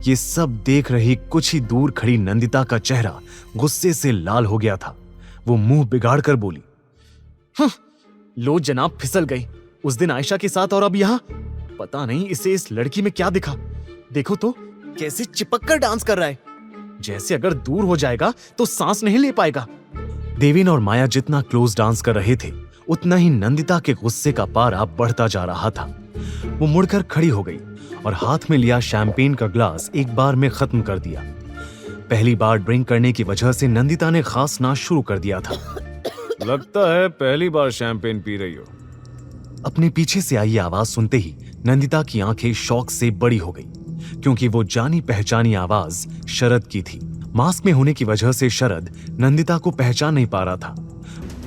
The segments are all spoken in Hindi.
ये सब देख रही कुछ ही दूर खड़ी नंदिता का चेहरा गुस्से से लाल हो गया था। वो मुंह बिगाड़ कर बोली, लो जनाब, फिसल गई। उस दिन आयशा के साथ और अब यहाँ। पता नहीं इसे इस लड़की में क्या दिखा। देखो तो कैसे चिपक कर डांस कर रहा है, जैसे अगर दूर हो जाएगा तो सांस नहीं ले पाएगा। देवेन और माया जितना क्लोज डांस कर रहे थे, उतना ही नंदिता के गुस्से का पारा बढ़ता जा रहा था। वो मुड़कर खड़ी हो गई और हाथ में लिया शैंपेन का ग्लास एक बार में खत्म कर दिया। पहली बार ड्रिंक करने की वजह से नंदिता ने खांसना शुरू कर दिया था। लगता है पहली बार शैंपेन पी रही हो। अपने पीछे से आई आवाज सुनते ही नंदिता की आंखें शौक से बड़ी हो गई, क्योंकि वो जानी पहचानी आवाज शरद की थी। मास्क में होने की वजह से शरद नंदिता को पहचान नहीं पा रहा था।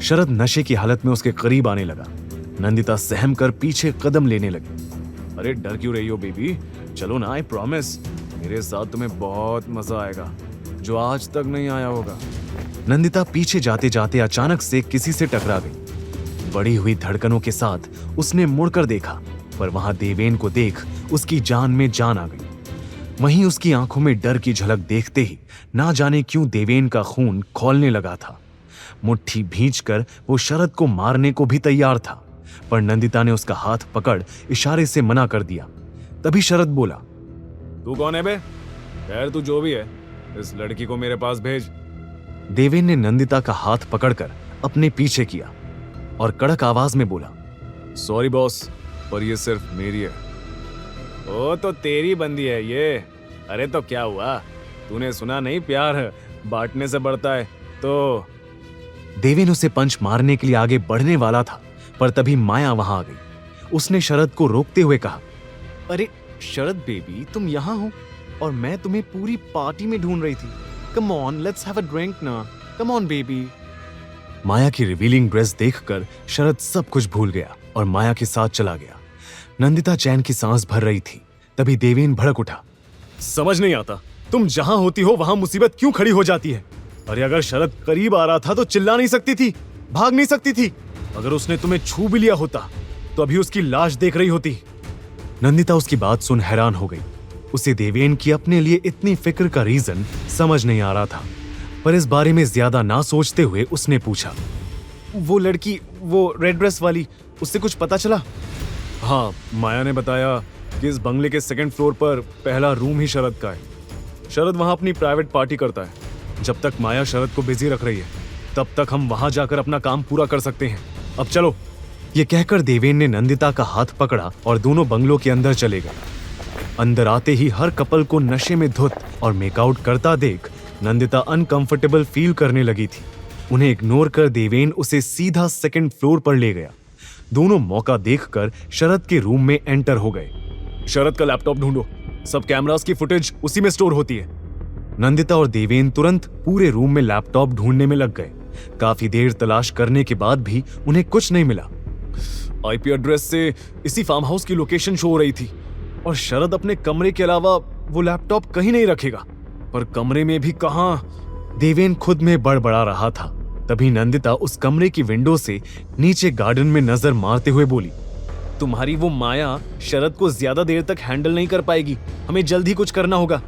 शरद नशे की हालत में उसके करीब आने लगा। नंदिता सहम कर पीछे कदम लेने लगी। अरे डर क्यों रही हो बेबी, चलो ना, आई प्रॉमिस मेरे साथ तुम्हें बहुत मजा आएगा, जो आज तक नहीं आया होगा। नंदिता पीछे जाते जाते अचानक से किसी से टकरा गई। बढ़ी हुई धड़कनों के साथ उसने मुड़कर देखा, पर वहां देवेन को देख उसकी जान में जान आ गई। वहीं उसकी आंखों में डर की झलक देखते ही ना जाने क्यों देवेन का खून खौलने लगा था। मुट्ठी भींचकर वो शरद को मारने को भी तैयार था, पर नंदिता ने उसका हाथ पकड़ इशारे से मना कर दिया। तभी शरद बोला, तू कौन है बे? खैर तू जो भी है, इस लड़की को मेरे पास भेज। देवेन ने नंदिता का हाथ पकड़कर अपने पीछे किया और कड़क आवाज में बोला, सॉरी बॉस, पर ये सिर्फ मेरी है। ओ तो तेरी बंदी है ये। अरे तो क्या हुआ, तूने सुना नहीं, प्यार बांटने से बढ़ता है। तो देवेन उसे पंच मारने के लिए आगे बढ़ने वाला था, पर तभी माया वहां आ गई। उसने शरद को रोकते हुए कहा, अरे शरद बेबी, तुम यहाँ हो और मैं तुम्हें पूरी पार्टी में ढूंढ रही थी। Come on, let's have a drink ना, कम ऑन बेबी। माया की रिवीलिंग ड्रेस देखकर शरद सब कुछ भूल गया और माया के साथ चला गया। नंदिता चैन की सांस भर रही थी। तभी देवेन भड़क उठा, समझ नहीं आता, तुम जहां होती हो वहां मुसीबत क्यों खड़ी हो जाती है? अरे अगर शरद करीब आ रहा था तो चिल्ला नहीं सकती थी, भाग नहीं सकती थी? अगर उसने तुम्हें छू भी लिया होता तो अभी उसकी लाश देख रही होती। नंदिता उसकी बात सुन हैरान हो गई। उसे देवेन की अपने लिए इतनी फिक्र का रीजन समझ नहीं आ रहा था, पर इस बारे में ज्यादा ना सोचते हुए उसने पूछा, वो लड़की, वो रेड ड्रेस वाली, उससे कुछ पता चला? हाँ, माया ने बताया कि इस बंगले के सेकंड फ्लोर पर पहला रूम ही शरद का है। शरद वहां अपनी प्राइवेट पार्टी करता है। जब तक माया शरद को बिजी रख रही है, तब तक हम वहां जाकर अपना काम पूरा कर सकते हैं। अब चलो। ये कहकर देवेन ने नंदिता का हाथ पकड़ा और दोनों बंगलों के अंदर चले गए। अंदर आते ही हर कपल को नशे में धुत और मेकआउट करता देख नंदिता अनकंफर्टेबल फील करने लगी थी। उन्हें इग्नोर कर देवेन उसे सीधा सेकंड फ्लोर पर ले गया। दोनों मौका देखकर शरद के रूम में एंटर हो गए। शरद का लैपटॉप ढूंढो, सब कैमरास की फुटेज उसी में स्टोर होती है। नंदिता और देवेन तुरंत पूरे रूम में लैपटॉप ढूंढने में लग गए। काफी देर तलाश करने के बाद भी उन्हें कुछ नहीं मिला। आईपी एड्रेस से इसी फार्म हाउस की लोकेशन शो हो रही थी, और शरद अपने कमरे के अलावा वो लैपटॉप कहीं नहीं रखेगा। पर कमरे में भी कहां? देवेन खुद में बड़बड़ा रहा था। तभी नंदिता उस कमरे की विंडो से नीचे गार्डन में नजर मारते हुए बोली, तुम्हारी वो माया शरद को ज्यादा देर तक हैंडल नहीं कर पाएगी, हमें जल्द ही कुछ करना होगा।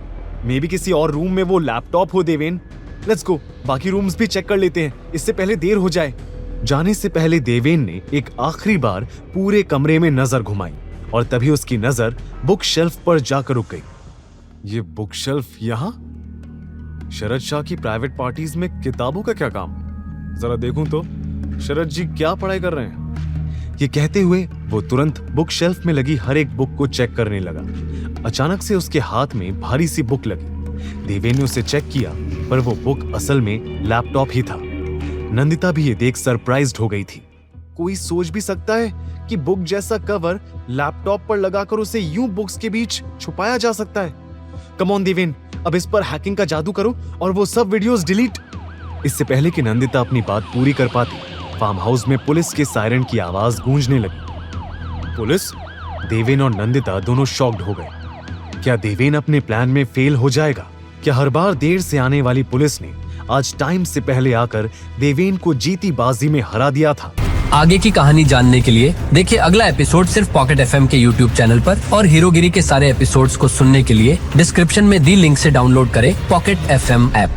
मे बी किसी और रूम में वो लैपटॉप हो। देवेन, लेट्स गो, बाकी रूम्स भी चेक कर लेते हैं, इससे पहले देर हो जाए। जाने से पहले देवेन ने एक आखिरी बार पूरे कमरे में नजर घुमाई और तभी उसकी नजर बुक शेल्फ पर जाकर रुक गई। ये बुक शेल्फ यहाँ? शरद शाह की प्राइवेट पार्टीज में किताबों का क्या काम? जरा देखूं तो शरद जी क्या पढ़ाई कर रहे हैं। ये कहते हुए वो तुरंत बुक शेल्फ में लगी हर एक बुक को चेक करने लगा। अचानक से उसके हाथ में भारी सी बुक लगी। देवेन ने उसे चेक किया, पर वो बुक असल में लैपटॉप ही था। नंदिता भी ये देख सरप्राइज्ड हो गई थी। कोई सोच भी सकता है कि बुक जैसा कवर लैपटॉप पर लगाकर उसे यूं बुक्स के बीच छुपाया जा सकता है। कम ऑन देवेन, अब इस पर हैकिंग का जादू करो और वो सब वीडियोस डिलीट। इससे पहले कि नंदिता अपनी बात पूरी कर पाती, फार्म हाउस में पुलिस के सायरन की आवाज गूंजने लगी। पुलिस? देवेन और नंदिता दोनों शॉक्ड हो गए। क्या देवेन अपने प्लान में फेल हो जाएगा? क्या हर बार देर से आने वाली पुलिस ने आज टाइम से पहले आकर देवेन को जीती बाजी में हरा दिया था? आगे की कहानी जानने के लिए देखिए अगला एपिसोड सिर्फ पॉकेट एफएम के यूट्यूब चैनल पर, और हीरोगिरी के सारे एपिसोड्स को सुनने के लिए डिस्क्रिप्शन में दी लिंक से डाउनलोड करें पॉकेट एफएम ऐप।